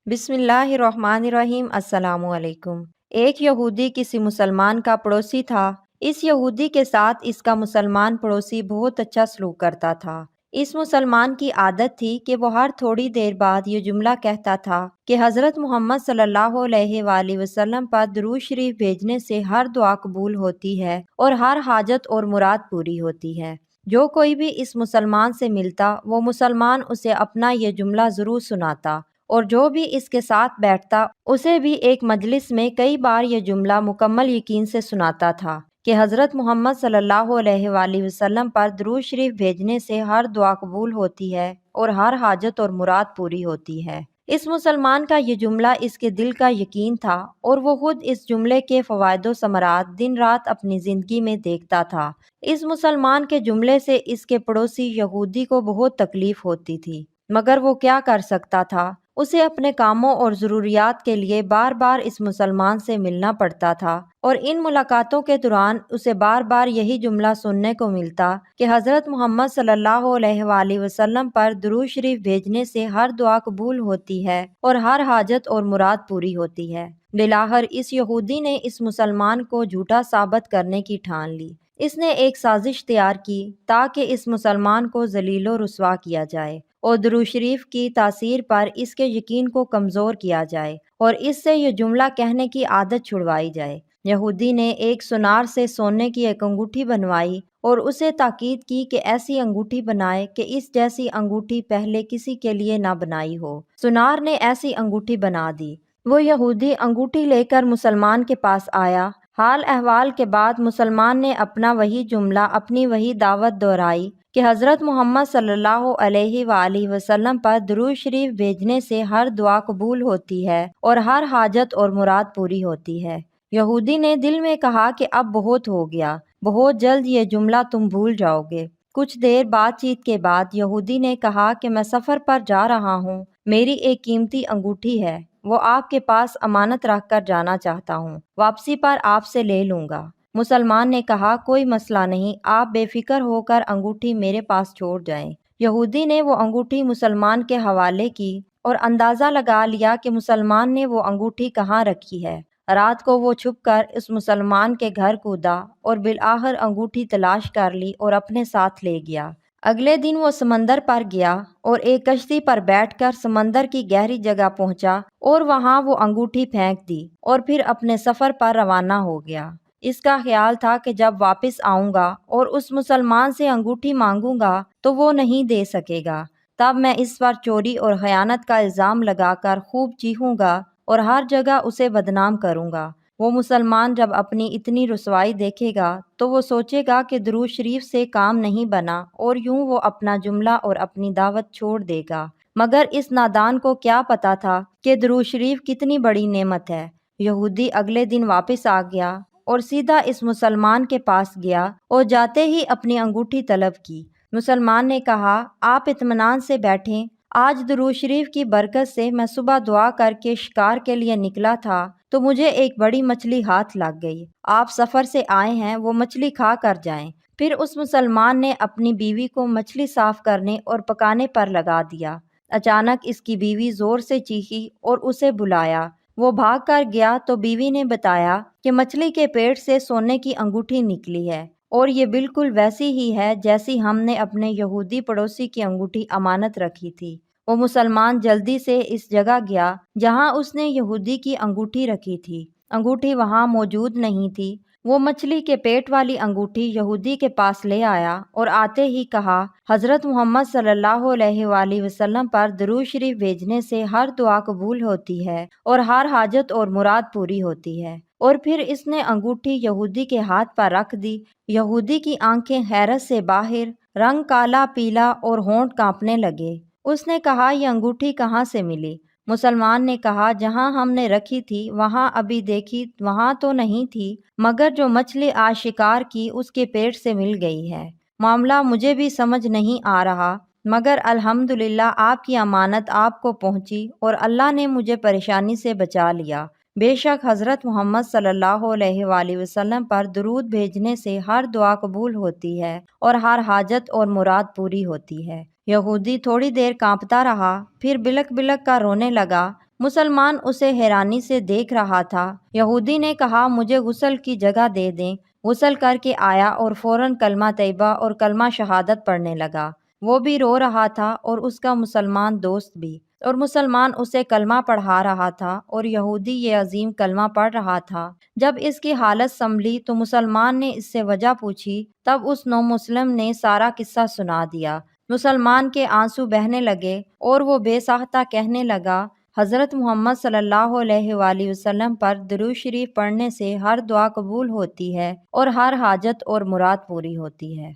بسم اللہ الرحمن الرحیم۔ السلام علیکم۔ ایک یہودی کسی مسلمان کا پڑوسی تھا۔ اس یہودی کے ساتھ اس کا مسلمان پڑوسی بہت اچھا سلوک کرتا تھا۔ اس مسلمان کی عادت تھی کہ وہ ہر تھوڑی دیر بعد یہ جملہ کہتا تھا کہ حضرت محمد صلی اللہ علیہ وآلہ وسلم پر درود شریف بھیجنے سے ہر دعا قبول ہوتی ہے اور ہر حاجت اور مراد پوری ہوتی ہے۔ جو کوئی بھی اس مسلمان سے ملتا وہ مسلمان اسے اپنا یہ جملہ ضرور سناتا، اور جو بھی اس کے ساتھ بیٹھتا اسے بھی ایک مجلس میں کئی بار یہ جملہ مکمل یقین سے سناتا تھا کہ حضرت محمد صلی اللہ علیہ وآلہ وسلم پر درود شریف بھیجنے سے ہر دعا قبول ہوتی ہے اور ہر حاجت اور مراد پوری ہوتی ہے۔ اس مسلمان کا یہ جملہ اس کے دل کا یقین تھا، اور وہ خود اس جملے کے فوائد و ثمرات دن رات اپنی زندگی میں دیکھتا تھا۔ اس مسلمان کے جملے سے اس کے پڑوسی یہودی کو بہت تکلیف ہوتی تھی، مگر وہ کیا کر سکتا تھا؟ اسے اپنے کاموں اور ضروریات کے لیے بار بار اس مسلمان سے ملنا پڑتا تھا، اور ان ملاقاتوں کے دوران اسے بار بار یہی جملہ سننے کو ملتا کہ حضرت محمد صلی اللہ علیہ وآلہ وسلم پر درود شریف بھیجنے سے ہر دعا قبول ہوتی ہے اور ہر حاجت اور مراد پوری ہوتی ہے۔ بالآخر اس یہودی نے اس مسلمان کو جھوٹا ثابت کرنے کی ٹھان لی۔ اس نے ایک سازش تیار کی تاکہ اس مسلمان کو ذلیل و رسوا کیا جائے اور درود شریف کی تاثیر پر اس کے یقین کو کمزور کیا جائے اور اس سے یہ جملہ کہنے کی عادت چھڑوائی جائے۔ یہودی نے ایک سونار سے سونے کی ایک انگوٹھی بنوائی اور اسے تاکید کی کہ ایسی انگوٹھی بنائے کہ اس جیسی انگوٹھی پہلے کسی کے لیے نہ بنائی ہو۔ سونار نے ایسی انگوٹھی بنا دی۔ وہ یہودی انگوٹھی لے کر مسلمان کے پاس آیا۔ حال احوال کے بعد مسلمان نے اپنا وہی جملہ، اپنی وہی دعوت دہرائی کہ حضرت محمد صلی اللہ علیہ وآلہ وسلم پر درود شریف بھیجنے سے ہر دعا قبول ہوتی ہے اور ہر حاجت اور مراد پوری ہوتی ہے۔ یہودی نے دل میں کہا کہ اب بہت ہو گیا، بہت جلد یہ جملہ تم بھول جاؤ گے۔ کچھ دیر بات چیت کے بعد یہودی نے کہا کہ میں سفر پر جا رہا ہوں، میری ایک قیمتی انگوٹھی ہے، وہ آپ کے پاس امانت رکھ کر جانا چاہتا ہوں، واپسی پر آپ سے لے لوں گا۔ مسلمان نے کہا کوئی مسئلہ نہیں، آپ بے فکر ہو کر انگوٹھی میرے پاس چھوڑ جائیں۔ یہودی نے وہ انگوٹھی مسلمان کے حوالے کی اور اندازہ لگا لیا کہ مسلمان نے وہ انگوٹھی کہاں رکھی ہے۔ رات کو وہ چھپ کر اس مسلمان کے گھر کودا اور بالآخر انگوٹھی تلاش کر لی اور اپنے ساتھ لے گیا۔ اگلے دن وہ سمندر پر گیا اور ایک کشتی پر بیٹھ کر سمندر کی گہری جگہ پہنچا اور وہاں وہ انگوٹھی پھینک دی اور پھر اپنے سفر پر روانہ ہو گیا۔ اس کا خیال تھا کہ جب واپس آؤں گا اور اس مسلمان سے انگوٹھی مانگوں گا تو وہ نہیں دے سکے گا، تب میں اس پر چوری اور خیانت کا الزام لگا کر خوب چیخوں گا اور ہر جگہ اسے بدنام کروں گا۔ وہ مسلمان جب اپنی اتنی رسوائی دیکھے گا تو وہ سوچے گا کہ درود شریف سے کام نہیں بنا، اور یوں وہ اپنا جملہ اور اپنی دعوت چھوڑ دے گا۔ مگر اس نادان کو کیا پتا تھا کہ درود شریف کتنی بڑی نعمت ہے۔ یہودی اگلے دن واپس آ گیا اور سیدھا اس مسلمان کے پاس گیا اور جاتے ہی اپنی انگوٹھی طلب کی۔ مسلمان نے کہا آپ اطمینان سے بیٹھیں، آج درود شریف کی برکت سے میں صبح دعا کر کے شکار کے لیے نکلا تھا تو مجھے ایک بڑی مچھلی ہاتھ لگ گئی۔ آپ سفر سے آئے ہیں، وہ مچھلی کھا کر جائیں۔ پھر اس مسلمان نے اپنی بیوی کو مچھلی صاف کرنے اور پکانے پر لگا دیا۔ اچانک اس کی بیوی زور سے چیخی اور اسے بلایا۔ وہ بھاگ کر گیا تو بیوی نے بتایا کہ مچھلی کے پیٹ سے سونے کی انگوٹھی نکلی ہے، اور یہ بالکل ویسی ہی ہے جیسی ہم نے اپنے یہودی پڑوسی کی انگوٹھی امانت رکھی تھی۔ وہ مسلمان جلدی سے اس جگہ گیا جہاں اس نے یہودی کی انگوٹھی رکھی تھی۔ انگوٹھی وہاں موجود نہیں تھی۔ وہ مچھلی کے پیٹ والی انگوٹھی یہودی کے پاس لے آیا اور آتے ہی کہا حضرت محمد صلی اللہ علیہ وآلہ وسلم پر درود شریف بھیجنے سے ہر دعا قبول ہوتی ہے اور ہر حاجت اور مراد پوری ہوتی ہے۔ اور پھر اس نے انگوٹھی یہودی کے ہاتھ پر رکھ دی۔ یہودی کی آنکھیں حیرت سے باہر، رنگ کالا پیلا اور ہونٹ کانپنے لگے۔ اس نے کہا یہ انگوٹھی کہاں سے ملی؟ مسلمان نے کہا جہاں ہم نے رکھی تھی وہاں ابھی دیکھی وہاں تو نہیں تھی، مگر جو مچھلی آج شکار کی اس کے پیٹ سے مل گئی ہے۔ معاملہ مجھے بھی سمجھ نہیں آ رہا، مگر الحمدللہ آپ کی امانت آپ کو پہنچی اور اللہ نے مجھے پریشانی سے بچا لیا۔ بے شک حضرت محمد صلی اللہ علیہ وآلہ وسلم پر درود بھیجنے سے ہر دعا قبول ہوتی ہے اور ہر حاجت اور مراد پوری ہوتی ہے۔ یہودی تھوڑی دیر کانپتا رہا، پھر بلک بلک کر رونے لگا۔ مسلمان اسے حیرانی سے دیکھ رہا تھا۔ یہودی نے کہا مجھے غسل کی جگہ دے دیں۔ غسل کر کے آیا اور فوراً کلمہ طیبہ اور کلمہ شہادت پڑھنے لگا۔ وہ بھی رو رہا تھا اور اس کا مسلمان دوست بھی، اور مسلمان اسے کلمہ پڑھا رہا تھا اور یہودی یہ عظیم کلمہ پڑھ رہا تھا۔ جب اس کی حالت سنبھلی تو مسلمان نے اس سے وجہ پوچھی، تب اس نو مسلم نے سارا قصہ سنا دیا۔ مسلمان کے آنسو بہنے لگے اور وہ بے ساختہ کہنے لگا، حضرت محمد صلی اللہ علیہ وآلہ وسلم پر درود شریف پڑھنے سے ہر دعا قبول ہوتی ہے اور ہر حاجت اور مراد پوری ہوتی ہے۔